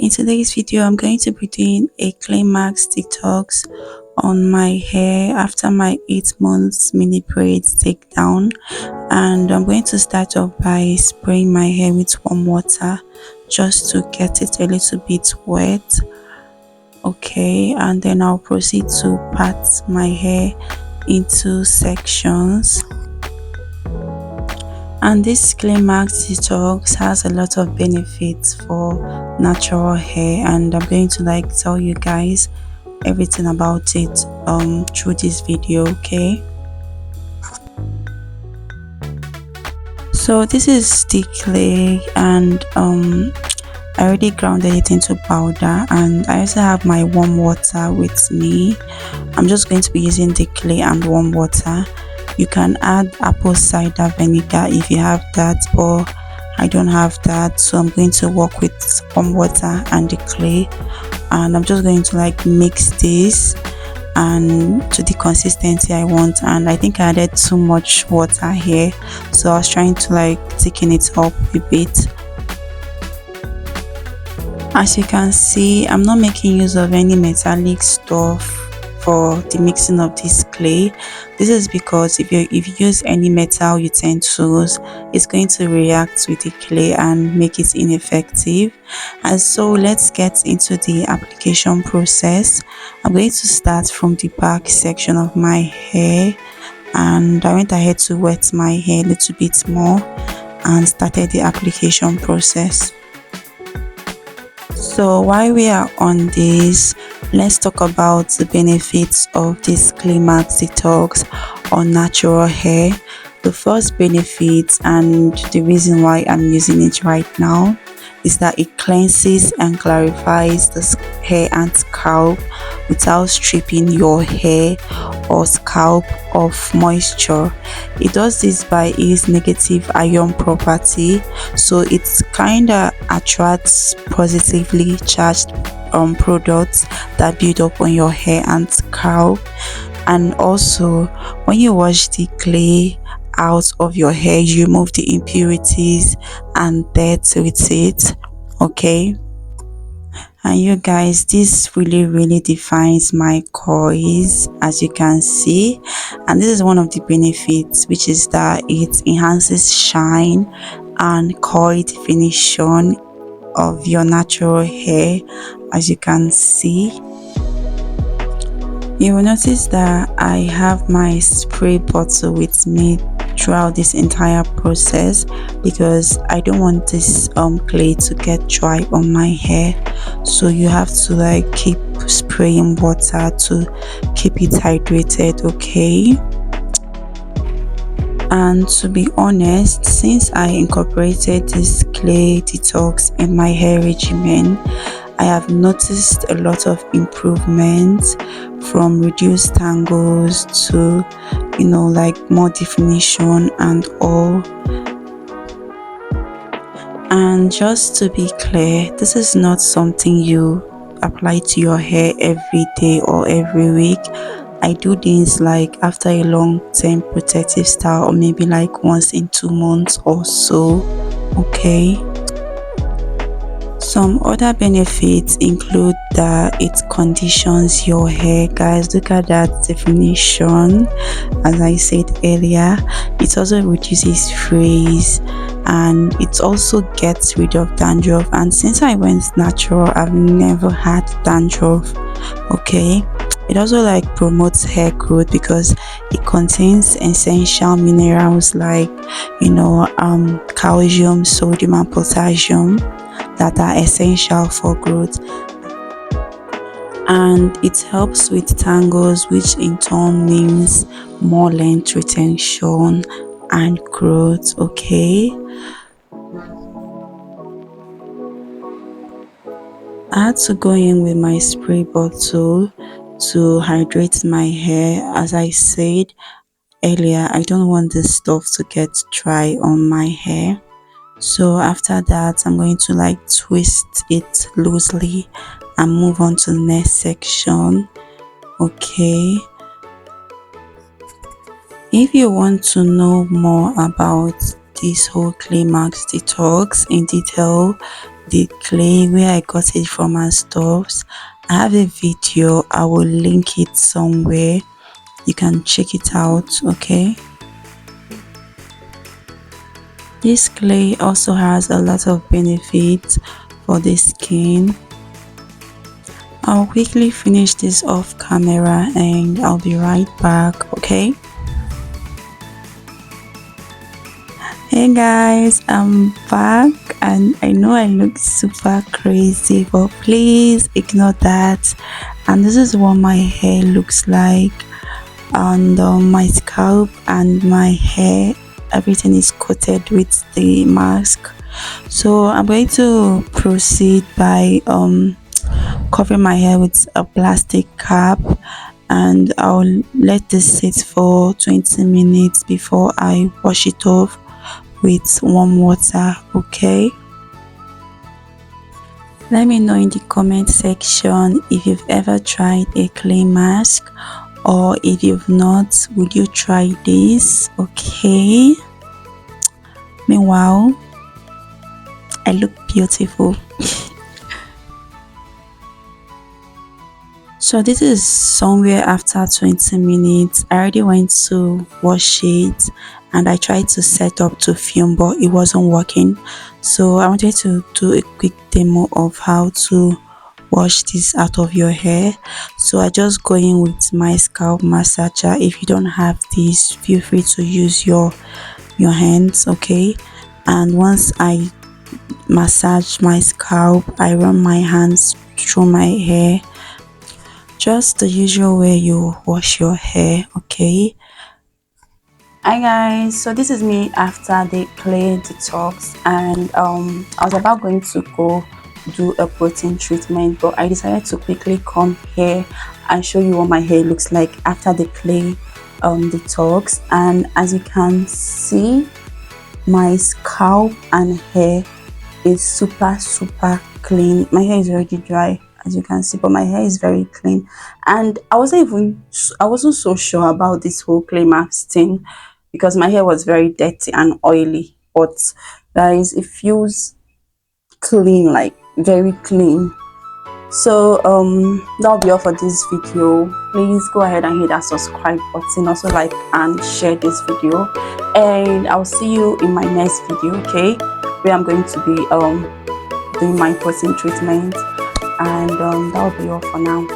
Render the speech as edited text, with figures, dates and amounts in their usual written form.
in today's video I'm going to be doing a climax detox on my hair after my 8 months mini braids takedown, and I'm going to start off by spraying my hair with warm water just to get it a little bit wet. Okay, and then I'll proceed to part my hair into sections. And this climax detox has a lot of benefits for natural hair, and I'm going to tell you guys everything about it through this video. Okay, so this is the clay, and I already grounded it into powder, and I also have my warm water with me. I'm just going to be using the clay and warm water. You can add apple cider vinegar if you have that, but I don't have that, so I'm going to work with warm water and the clay, and I'm just going to mix this and to the consistency I want. And I think I added too much water here, so I was trying to thicken it up a bit. As you can see, I'm not making use of any metallic stuff for the mixing of this clay. This is because if you use any metal utensils, it's going to react with the clay and make it ineffective. And so let's get into the application process. I'm going to start from the back section of my hair, and I went ahead to wet my hair a little bit more and started the application process. So while we are on this, let's talk about the benefits of this climax detox on natural hair. The first benefit, and the reason why I'm using it right now, is that it cleanses and clarifies the hair and scalp without stripping your hair or scalp of moisture. It does this by its negative ion property, so it kind of attracts positively charged products that build up on your hair and scalp. And also, when you wash the clay out of your hair, you remove the impurities and dirt with it. Okay, and you guys, this really defines my coils, as you can see. And this is one of the benefits, which is that it enhances shine and coil definition of your natural hair. As you can see, you will notice that I have my spray bottle with me throughout this entire process, because I don't want this clay to get dry on my hair. So you have to keep spraying water to keep it hydrated. Okay, and to be honest, since I incorporated this clay detox in my hair regimen, I have noticed a lot of improvements, from reduced tangles to more definition and all. And just to be clear, this is not something you apply to your hair every day or every week. I do things after a long-term protective style, or maybe once in 2 months or so. Okay, some other benefits include that it conditions your hair. Guys, look at that definition. As I said earlier, it also reduces frizz, and it also gets rid of dandruff. And since I went natural, I've never had dandruff. Okay, it also promotes hair growth because it contains essential minerals calcium, sodium and potassium that are essential for growth. And it helps with tangles, which in turn means more length retention and growth. Okay, I had to go in with my spray bottle to hydrate my hair. As I said earlier, I don't want this stuff to get dry on my hair. So after that, I'm going to twist it loosely and move on to the next section. Okay, if you want to know more about this whole climax detox in detail, the clay, where I got it from and stuffs. I have a video, I will link it somewhere, you can check it out. Okay, this clay also has a lot of benefits for the skin. I'll quickly finish this off camera and I'll be right back. Okay, hey guys, I'm back and I know I look super crazy, but please ignore that. And this is what my hair looks like, and my scalp and my hair, everything is coated with the mask. So I'm going to proceed by covering my hair with a plastic cap, and I'll let this sit for 20 minutes before I wash it off with warm water. Okay, let me know in the comment section if you've ever tried a clay mask, or if you've not, would you try this? Okay, meanwhile, I look beautiful. So this is somewhere after 20 minutes. I already went to wash it and I tried to set up to film, but it wasn't working. So I wanted to do a quick demo of how to wash this out of your hair. So I just go in with my scalp massager. If you don't have this, feel free to use your hands. Okay, and once I massage my scalp, I run my hands through my hair, just the usual way you wash your hair. Okay, hi guys, so this is me after the clay detox, and I was about going to go do a protein treatment, but I decided to quickly come here and show you what my hair looks like after the clay detox. And as you can see, my scalp and hair is super clean. My hair is already dry, as you can see, but my hair is very clean. And I wasn't so sure about this whole clay mask thing, because my hair was very dirty and oily, but guys, it feels clean, like very clean. So that'll be all for this video. Please go ahead and hit that subscribe button, also like and share this video, and I'll see you in my next video. Okay, where I'm going to be doing my protein treatment, and that'll be all for now.